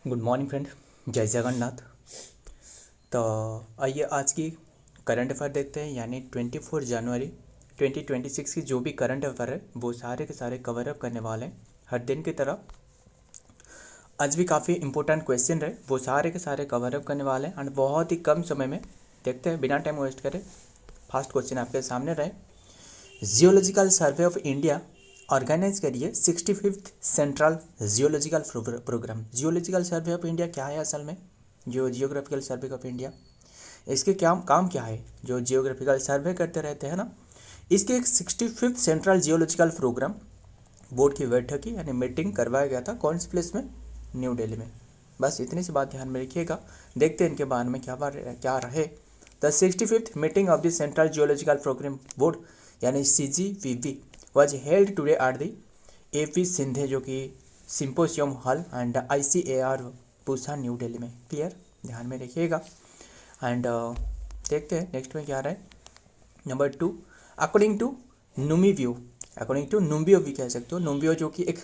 Good morning friend, जय जगन्नाथ। तो आइए आज की करंट अफेयर देखते हैं, यानी 24 जनवरी 2026 की जो भी करंट अफेयर है वो सारे के सारे कवर अप करने वाले हैं हर दिन की तरह। आज भी काफ़ी इंपॉर्टेंट क्वेश्चन रहे, वो सारे के सारे कवर अप करने वाले हैं एंड बहुत ही कम समय में। देखते हैं बिना टाइम वेस्ट करे। फर्स्ट क्वेश्चन आपके सामने रहे, geological survey of India organise करिए 65th central geological programme. Geological survey of India क्या है असल में? जो जियोग्राफिकल सर्वे ऑफ इंडिया, इसके क्या काम क्या है? जो जियोग्राफिकल सर्वे करते रहते हैं ना, इसके एक 65th central geological programme board की बैठक की यानी मीटिंग करवाया गया था। कौन से प्लेस में? न्यू दिल्ली में। बस इतनी सी बात ध्यान में रखिएगा। देखते हैं इनके बारे में क्या रहे। The 65th meeting of the central geological programme board यानी CGPB was held today at the AP Shinde जो कि symposium hall and ICAR Pusa New Delhi में। क्लियर, ध्यान में रखिएगा। एंड देखते हैं नेक्स्ट में क्या रहा है। Number 2, according to Numbeo, according to Numbeo भी कह सकते हो। नुम्बियो जो कि एक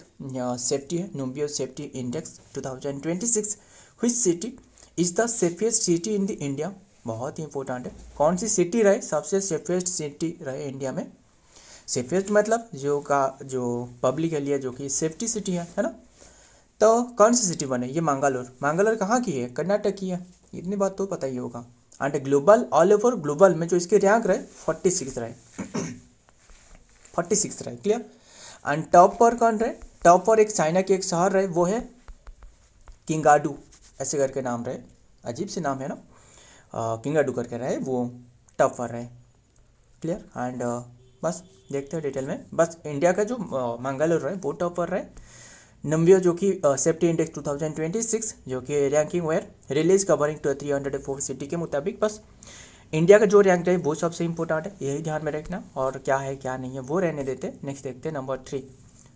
सेफ्टी है, Numbeo safety index 2026, which city is the safest city in the India. बहुत ही इंपॉर्टेंट है। कौन सी सिटी रहे सबसे सेफेस्ट सिटी रहे इंडिया में? सेफेस्ट मतलब जो पब्लिक के लिए जो कि सेफ्टी सिटी है ना। तो कौन सी सिटी बने? ये मंगलोर। मंगलोर कहाँ की है? कर्नाटक की है। इतनी बात तो पता ही होगा। And global, all over global में जो इसके रैंक रहे 46 रहे 46 रहे। क्लियर। एंड टॉप पर कौन रहे? टॉप पर एक चाइना के एक शहर रहे, वो है किंगाडू, ऐसे करके नाम रहे। अजीब से नाम है ना, किंगाडू करके रहे, वो टॉप पर रहे। क्लियर। एंड बस देखते हैं डिटेल में। बस इंडिया का जो मंगलोर रहे वो टॉप पर रहे। नंबियो जो कि सेफ्टी इंडेक्स 2026 जो कि ranking were release covering to 304 city के मुताबिक। बस इंडिया का जो रैंक है वो सबसे इंपॉर्टेंट है, यही ध्यान में रखना। और क्या है क्या नहीं है वो रहने देते। नेक्स्ट देखते हैं नंबर 3,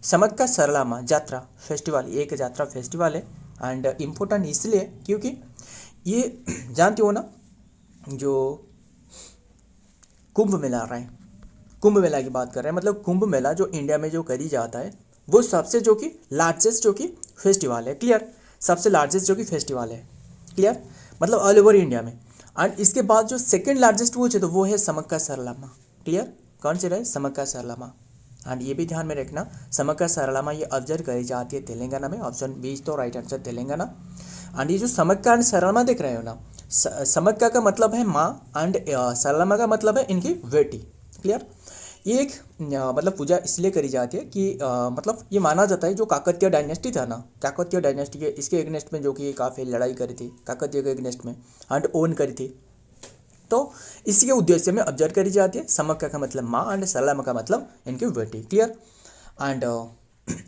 समक्का सरलामा जात्रा फेस्टिवल। ये एक जात्रा फेस्टिवल है एंड इम्पोर्टेंट इसलिए क्योंकि ये जानते हो ना, जो कुंभ मेला रहा है, कुंभ मेला की बात कर रहे हैं। मतलब कुंभ मेला जो इंडिया में जो करी जाता है वो सबसे जो कि लार्जेस्ट जो कि फेस्टिवल है। क्लियर, सबसे लार्जेस्ट जो कि फेस्टिवल है। क्लियर, मतलब ऑल ओवर इंडिया में। एंड इसके बाद जो सेकंड लार्जेस्ट वो है तो वो है समक्का सरलम्मा। क्लियर, कौन से रहे? समक्का सरलम्मा। एंड ये भी ध्यान में रखना, समक्का सरलम्मा ये ऑब्जर्व करी जाती है तेलंगाना में। ऑप्शन बी तो राइट आंसर तेलंगाना। एंड ये जो समक्का एंड सरलम्मा देख रहे हो ना, समक्का का मतलब है माँ एंड सरलम्मा का मतलब है इनकी बेटी। क्लियर, ये एक मतलब पूजा इसलिए करी जाती है कि मतलब ये माना जाता है जो काकतीय डायनेस्टी था ना, काकतीय डायनेस्टी के इसके एगेंस्ट में जो कि काफ़ी लड़ाई करी थी काकतीय के एगेंस्ट में एंड ओन करी थी, तो इसी के उद्देश्य में ऑब्जर्व करी जाती है। समक्का का मतलब माँ एंड सलामा का मतलब इनकी बेटी। क्लियर। एंड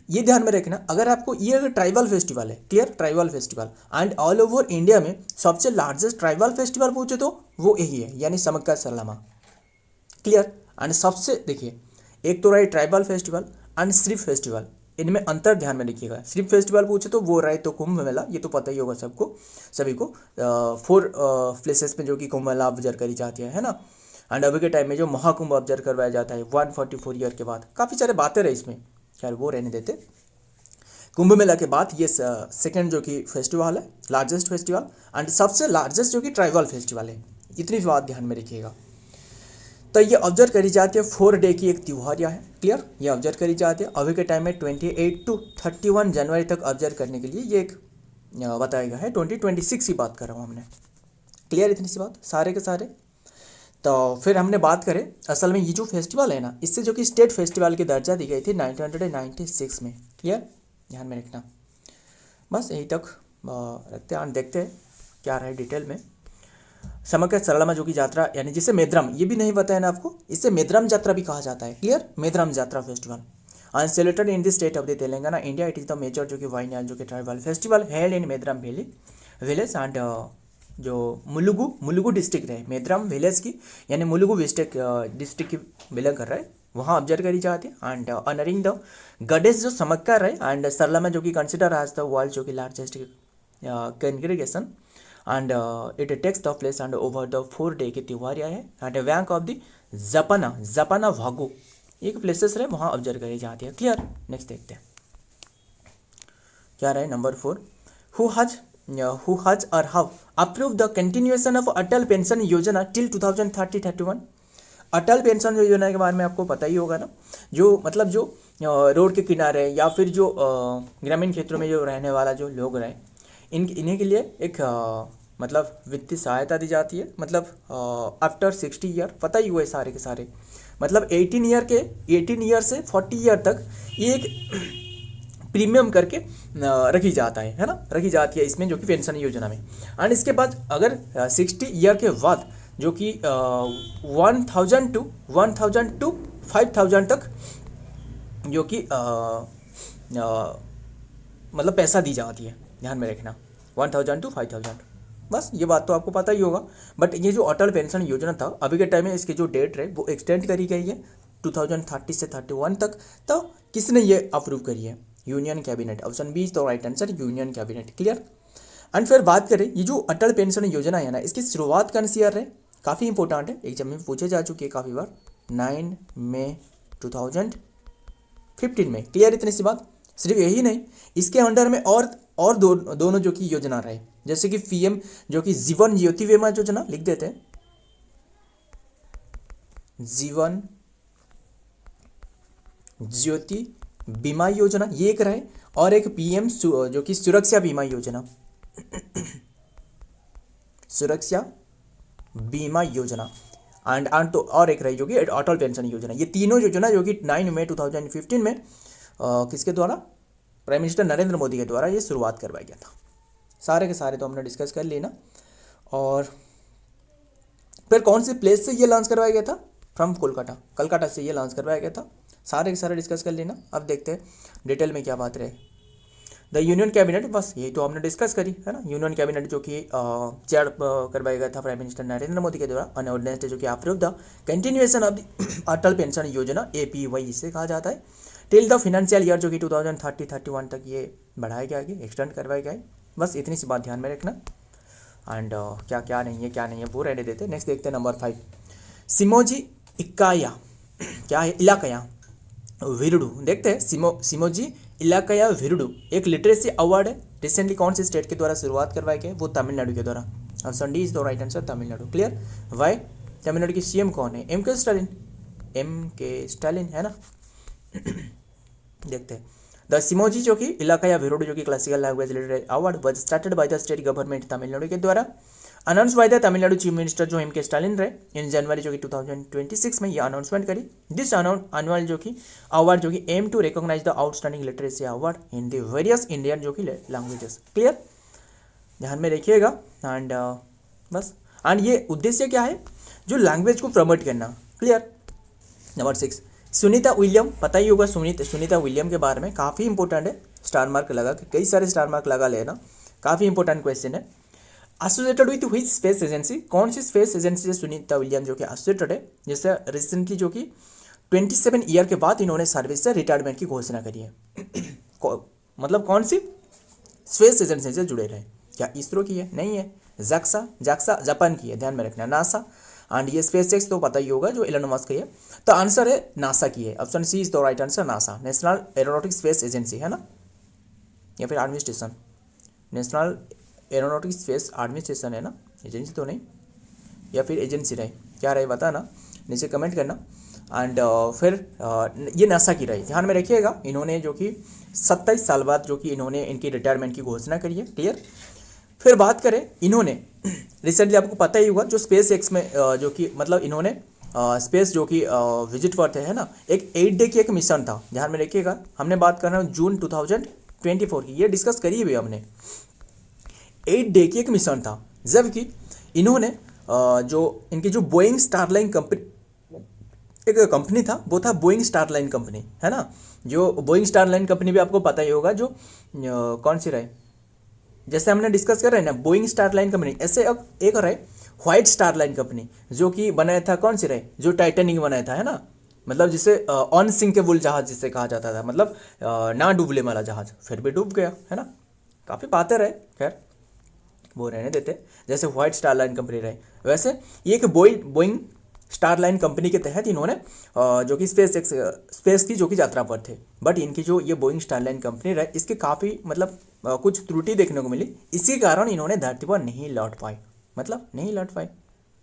ये ध्यान में रखना, अगर आपको ये ट्राइबल फेस्टिवल है, clear, tribal festival and all over India में सबसे लार्जेस्ट ट्राइबल फेस्टिवल पूछे तो वो यही है, यानी समक्का सलामा। क्लियर। एंड सबसे देखिए, एक तो रहे ट्राइबल फेस्टिवल एंड श्रीफ फेस्टिवल, इनमें अंतर ध्यान में रखिएगा। श्रीफ फेस्टिवल पूछे तो वो रहे तो कुंभ मेला, ये तो पता ही होगा सबको, सभी को। 4 प्लेसेस में जो कि कुंभ मेला ऑब्जर्व करी जाती है ना। एंड अभी के टाइम में जो महाकुंभ ऑब्जर्व करवाया जाता है 144 ईयर के बाद। काफ़ी सारे बातें रहे इसमें, खैर वो रहने देते। कुंभ मेला के बाद ये सेकेंड जो कि फेस्टिवल है, लार्जेस्ट फेस्टिवल एंड सबसे लार्जेस्ट जो कि ट्राइबल फेस्टिवल है। इतनी बात ध्यान में रखिएगा। तो ये ऑब्जर्व करी जाती है 4 डे की एक त्यौहार है। क्लियर, ये ऑब्जर्व करी जाती है अभी के टाइम में 28 to 31 जनवरी तक ऑब्जर्व करने के लिए ये एक बताया गया है। 2026 की बात कर रहा हूँ हमने। क्लियर, इतनी सी बात सारे के सारे। तो फिर हमने बात करें, असल में ये जो फेस्टिवल है ना, इससे जो कि स्टेट फेस्टिवल की दर्जा दी गई थी 1996 में। क्लियर, ध्यान में रखना। बस यहीं तक रखते हैं और देखते हैं क्या रहे डिटेल में। समक्का सरलम्मा जो की यात्रा यानी जिसे मेद्रम, ये भी नहीं बताया ना आपको, इसे मेद्रम यात्रा भी कहा जाता है। Clear, Medaram Yatra festival and celebrated in the state of the Telangana India. It is the major जो कि वाइनाल जो कि tribal festival held in Medaram valley village and जो मुलुगु डिस्ट्रिक्ट है मेद्रम विलेज की, यानी मुलुगु डिस्ट्रिक्ट की बिलोंग कर रहा है, वहाँ ऑब्जर्व करी जाती है। एंड ऑनरिंग द गडेस जो समक्का रहे एंड सरलम्मा जो कि कंसिडर एज द वर्ल्ड जो कि largest congregation and it takes the place and over the 4 day की त्यौहार है। एंड बैंक ऑफ द जपाना भागो एक प्लेसेस रहे वहाँ ऑब्जर्व करी जाती है। क्लियर, नेक्स्ट देखते हैं क्या रहे number 4, who has who has or have approved the continuation of Atal Pension Yojana till 2030-31। Atal pension योजना के बारे में आपको पता ही होगा ना, जो मतलब जो रोड के किनारे या फिर जो ग्रामीण क्षेत्रों में जो रहने वाला जो लोग रहे, इन्हीं के लिए एक मतलब वित्तीय सहायता दी जाती है। मतलब आफ्टर 60 ईयर, पता ही हुए सारे के सारे, मतलब 18 ईयर से 40 ईयर तक ये एक प्रीमियम करके रखी जाता है ना, रखी जाती है इसमें जो कि पेंशन योजना में। एंड इसके बाद अगर 60 ईयर के बाद जो कि 1000 टू 5000 तक जो कि मतलब पैसा दी जाती है, ध्यान में रखना 1000 टू 5000। बस ये बात तो आपको पता ही होगा। बट ये जो अटल पेंशन योजना था, अभी के टाइम में इसकी जो डेट है वो एक्सटेंड करी गई है 2030 से 31 तक। तो किसने ये अप्रूव करी है? Union cabinet. Option B is the right answer, union cabinet. Clear. And फिर बात करें ये जो अटल पेंशन योजना है ना, इसकी शुरुआत कौन सी ईयर है? काफ़ी इंपॉर्टेंट है, एग्जाम में पूछे जा चुकी है काफ़ी बार। 9 मई 2015 में। क्लियर, इतनी सी बात। सिर्फ यही नहीं, इसके अंडर में और दोनों जो कि योजना रहे, जैसे कि पीएम जो कि जीवन ज्योति बीमा योजना, लिख देते हैं जीवन ज्योति बीमा योजना, ये एक रहे, और एक पीएम जो कि सुरक्षा बीमा योजना सुरक्षा बीमा योजना एंड तो और एक रही जो कि अटल पेंशन योजना। ये तीनों योजना जो कि 9 मई 2015 में किसके द्वारा? प्राइम मिनिस्टर नरेंद्र मोदी के द्वारा ये शुरुआत करवाया गया था। सारे के सारे तो हमने डिस्कस कर लिए ना। और फिर कौन से प्लेस से ये लॉन्च करवाया गया था? फ्रॉम कोलकाता, कलकत्ता से ये लॉन्च करवाया गया था। सारे के सारे डिस्कस कर लेना। अब देखते हैं डिटेल में क्या बात रहे। द यूनियन कैबिनेट, बस यही तो हमने डिस्कस करी है ना। यूनियन कैबिनेट जो कि चेयर करवाया गया था प्राइम मिनिस्टर नरेंद्र मोदी के द्वारा, ऑन ऑर्डिनेंस जो कि approve the continuation of the Atal pension योजना, APY इसे कहा जाता है, टिल द फाइनेंशियल ईयर जो कि 2030-31 तक ये बढ़ाया गया है, एक्सटेंड करवाया गया है। बस इतनी सी बात ध्यान में रखना। एंड क्या नहीं है वो रहने देते। नेक्स्ट देखते हैं नंबर 5, सिमोजी इक्काया क्या है? इलाकया विरुडू। देखते हैं सिमोजी इलाकया विरुडू एक लिटरेसी अवार्ड है, रिसेंटली कौन से स्टेट के द्वारा शुरुआत करवाया गया? वो तमिलनाडु के द्वारा। Option D is the right answer, Tamil Nadu. Clear. Why? Tamil Nadu की CM कौन है? MK स्टालिन है ना। देखते हैं द सिमोजी जो कि इलाकया विरुडू जो कि classical language literary award was started by the state government Tamil Nadu के द्वारा, announce by the Tamil Nadu chief minister जो MK स्टालिन रहे इन जनवरी जो कि 2026 में ये अनाउंसमेंट करी। दिस एनुअल जो कि अवार्ड जो कि aim to recognise the outstanding literacy award in the various Indian जो कि लैंग्वेजेस। क्लियर, ध्यान में रखिएगा। एंड बस एंड ये उद्देश्य क्या है? जो लैंग्वेज को प्रमोट करना। क्लियर। नंबर 6, सुनीता विलियम, पता ही होगा सुनीता विलियम के बारे में, काफ़ी इंपॉर्टेंट है। स्टार मार्क लगा, कई सारे स्टार मार्क लगा लेना, काफ़ी इंपॉर्टेंट क्वेश्चन है। Associated with which space agency, कौन सी स्पेस एजेंसी से सुनीता विलियम जो कि एसोसिएटेड है, जिससे रिसेंटली जो कि 27 ईयर के बाद इन्होंने सर्विस से रिटायरमेंट की घोषणा करी है। मतलब कौन सी स्पेस एजेंसी से जुड़े रहे? क्या इसरो की है? नहीं है। जाक्सा जापान की है, ध्यान में रखना। नासा एंड ये स्पेस एक्स तो पता ही होगा जो एलन मस्क की है, तो आंसर है नासा की है। Option C is the right answer, NASA, national aeronautic space agency है ना, या फिर administration, national aeronautic space administration है ना, एजेंसी तो नहीं, या फिर एजेंसी रहे, क्या रहे बताना, नीचे कमेंट करना। एंड फिर ये नासा की रही, ध्यान में रखिएगा। इन्होंने जो कि 27 साल बाद जो कि इन्होंने इनकी रिटायरमेंट की घोषणा करी है। क्लियर। फिर बात करें, इन्होंने रिसेंटली आपको पता ही होगा जो स्पेस एक्स में जो कि मतलब इन्होंने स्पेस जो कि विजिट पर थे है ना, एक 8 डे की एक मिशन था, ध्यान में रखिएगा। हमने बात कर रहे हैं जून 2024 की, ये डिस्कस करी हुई हमने। 8 डे की एक मिशन था, जबकि इन्होंने जो इनकी जो बोइंग स्टारलाइन कंपनी एक कंपनी था, वो था बोइंग स्टारलाइन कंपनी है ना। जो बोइंग स्टारलाइन कंपनी भी आपको पता ही होगा, जो कौन सी रहे, जैसे हमने डिस्कस कर रहे हैं ना बोइंग स्टारलाइन कंपनी, ऐसे एक रहे व्हाइट स्टारलाइन कंपनी जो कि बनाया था, कौन सी रहे, जो टाइटैनिक बनाया था है ना, मतलब जिसे अनसिंकेबल जहाज जिसे कहा जाता था, मतलब ना डूबने वाला जहाज, फिर भी डूब गया है ना। काफ़ी बातें रहे, खैर वो रहने देते। जैसे व्हाइट स्टारलाइन कंपनी रहे, वैसे ये एक बोइंग स्टारलाइन कंपनी के तहत इन्होंने जो कि स्पेस की जो कि यात्रा पर थे। बट इनकी जो ये बोइंग स्टारलाइन कंपनी रहे, इसके काफ़ी मतलब कुछ त्रुटि देखने को मिली, इसी कारण इन्होंने धरती पर नहीं लौट पाए, मतलब नहीं लौट पाए।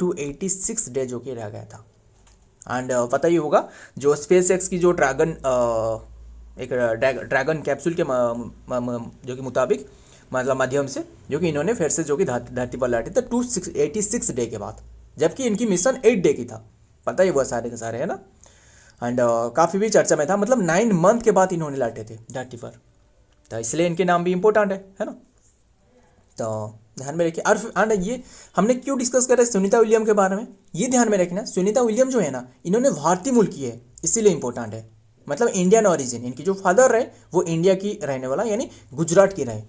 286 डे जो कि रह गया था। एंड पता ही होगा जो स्पेस एक्स की जो एक ड्रैगन कैप्सूल के जो कि मुताबिक मतलब माध्यम से जो कि इन्होंने फिर से जो कि धरती पर लौटे थे 286 डे के बाद, जबकि इनकी मिशन 8 डे की था। पता ही हुआ सारे के सारे, है ना। एंड काफ़ी भी चर्चा में था, मतलब 9 मंथ के बाद इन्होंने लौटे थे धरती पर, तो इसलिए इनके नाम भी इम्पोर्टेंट है ना। तो ध्यान में रखिए। और ये हमने क्यों डिस्कस करा सुनीता विलियम के बारे में, ये ध्यान में रखना, सुनीता विलियम जो है ना, इन्होंने भारतीय मूल की है, इसीलिए इंपॉर्टेंट है, मतलब इंडियन ऑरिजिन। इनकी जो फादर रहे वो इंडिया की रहने वाला यानी गुजरात की रहे,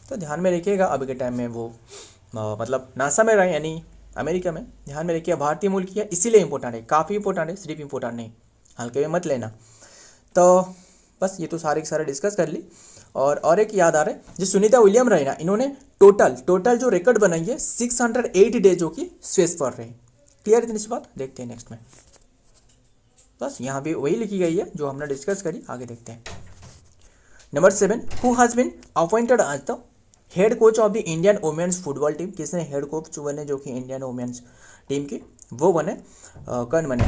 तो ध्यान में रखिएगा। अभी के टाइम में वो मतलब नासा में रहे यानी अमेरिका में। ध्यान में रखिए भारतीय मूल की है, इसीलिए इंपॉर्टेंट है, काफ़ी इंपॉर्टेंट है, सिर्फ इंपॉर्टेंट नहीं, हल्के में मत लेना। तो बस ये तो सारे के सारे डिस्कस कर ली। और एक याद आ रहा है, जो सुनीता विलियम रहे ना, इन्होंने टोटल जो रिकॉर्ड बनाई है 608 डे जो कि स्पेस पर रहे। क्लियर इतनी सी बात। देखते हैं नेक्स्ट में, बस यहाँ भी वही लिखी गई है जो हमने डिस्कस करी, आगे देखते हैं। Number 7, who has been appointed as the head coach of the Indian women's football team. किसने हेड कोच बने जो कि इंडियन वुमेन्स टीम के, वो बने कौन बने,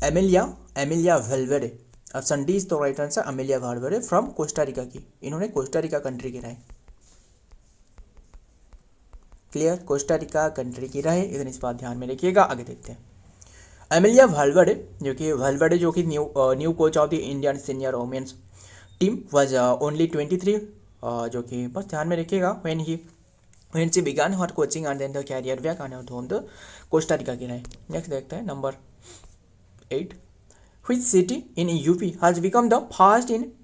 एमिलिया वेल्वेरे। ऑप्शन डी इज तो राइट आंसर, एमिलिया वेल्वेरे फ्रॉम कोस्टारिका की, इन्होंने कोस्टारिका कंट्री की रहे। क्लियर, कोस्टारिका कंट्री की रहे, इतनी इस बात ध्यान में रखिएगा। आगे देखते हैं। एमिलिया वेल्वेरे जो कि new coach of the Indian senior women's team was only 23, जो कि बस ध्यान में रखिएगा। when she began her coaching and then the career back and her home the Costa Rica की रहे। नेक्स्ट देखते हैं number 8, which city in UP has become the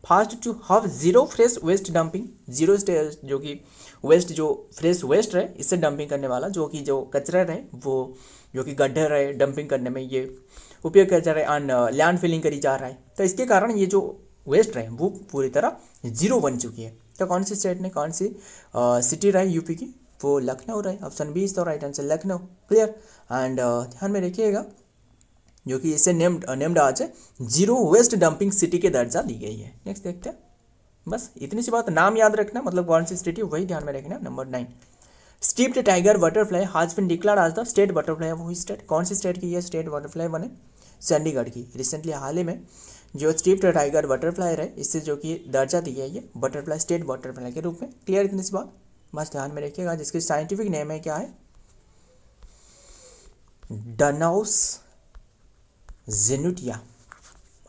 first to have zero fresh waste dumping। Zero जो कि waste जो fresh waste रहे इससे dumping करने वाला, जो कि जो कचरा रहे वो जो कि गड्ढे रहे डंपिंग करने में ये उपयोग किया जा रहा है एंड लैंड फिलिंग करी जा रहा है, तो इसके कारण ये जो वेस्ट रहे वो पूरी तरह जीरो बन चुकी है। तो कौन सी स्टेट ने, कौन सी सिटी रहे यूपी की, वो लखनऊ रहे। ऑप्शन बी इज तो right answer, Lucknow. Clear. And ध्यान में रखिएगा जो कि इसे नेम्ड आज है जीरो वेस्ट डंपिंग सिटी के दर्जा दी गई है। नेक्स्ट देखते हैं, बस इतनी सी बात, नाम याद रखना, मतलब कौन सी सिटी वही ध्यान में रखना। Number 9, striped tiger butterfly has been declared as the state butterfly of which state. कौन सी स्टेट की ये स्टेट बटरफ्लाई बने, चंडीगढ़ की। रिसेंटली हाल ही में जो स्ट्रिप्ड टाइगर बटरफ्लाई रहे इससे जो कि दर्जा दिया है ये बटरफ्लाई स्टेट बटरफ्लाई के रूप में। क्लियर इतनी सी बात, बस ध्यान में रखिएगा। जिसकी साइंटिफिक नेम है क्या है, डनाउस जेनुटिया,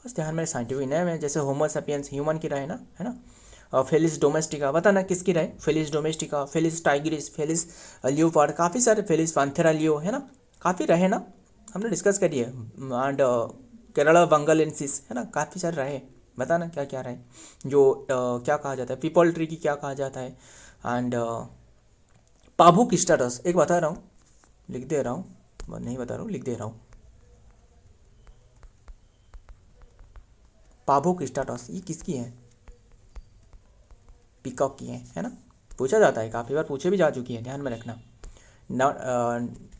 बस ध्यान में साइंटिफिक नेम है। जैसे होमो सपियंस ह्यूमन की रहे ना, है ना। और फेलिस डोमेस्टिका बताना किसकी रहे, Felis domestica, Felis tigris, Felis leopard, काफ़ी सारे, फेलिस पैंथेरा लियो, है ना, काफ़ी रहे ना, हमने डिस्कस करी है। एंड केरला बंगालेंसिस, है ना, काफ़ी सारे रहे, बताना क्या क्या रहे। जो क्या कहा जाता है, पीपल ट्री की क्या कहा जाता है। एंड पाभू किस्टाटस, एक बता रहा हूँ, लिख दे रहा हूँ, नहीं बता रहा हूँ, लिख दे रहा हूँ। पाभू किस्टाटस ये किसकी है, पीकॉक की है ना, पूछा जाता है, काफ़ी बार पूछे भी जा चुकी है, ध्यान में रखना।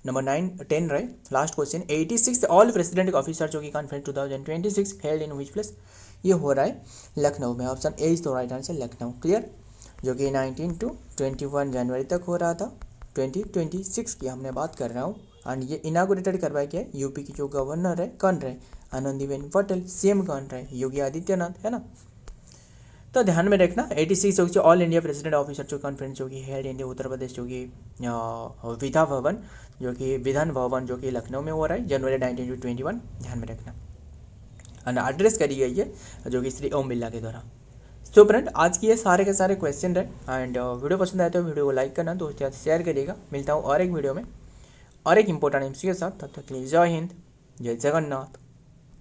नंबर 9 10 रहे, last question. 86 all president officer जो कि conference 2026 held in which place, ये हो रहा है लखनऊ में। Option A is the right answer, Lucknow. Clear, जो कि 19 to 21 जनवरी तक हो रहा था। 2026 की हमने बात कर रहा हूँ। एंड ये इनागोरेटेड करवाया गया यूपी की जो गवर्नर है कौन रहे, आनंदीबेन पटेल। सीएम कौन रहे, योगी आदित्यनाथ, है ना। तो ध्यान में रखना 86 जो ऑल इंडिया प्रेसिडेंट ऑफिसर जो कॉन्फ्रेंस जो कि हेल्ड इन उत्तर प्रदेश जो कि विधान भवन जो कि लखनऊ में हो रहा है जनवरी 19 to 21, ध्यान में रखना। एंड एड्रेस करी गई है जो कि श्री ओम बिरला के द्वारा। तो फ्रेंड आज की ये सारे के सारे क्वेश्चन रहे। एंड वीडियो पसंद आए तो वीडियो को लाइक करना, दोस्तों के साथ शेयर करिएगा। मिलता हूँ और एक वीडियो में और एक इंपॉर्टेंट एमसीक्यू के साथ, तब तक के लिए जय हिंद, जय जगन्नाथ।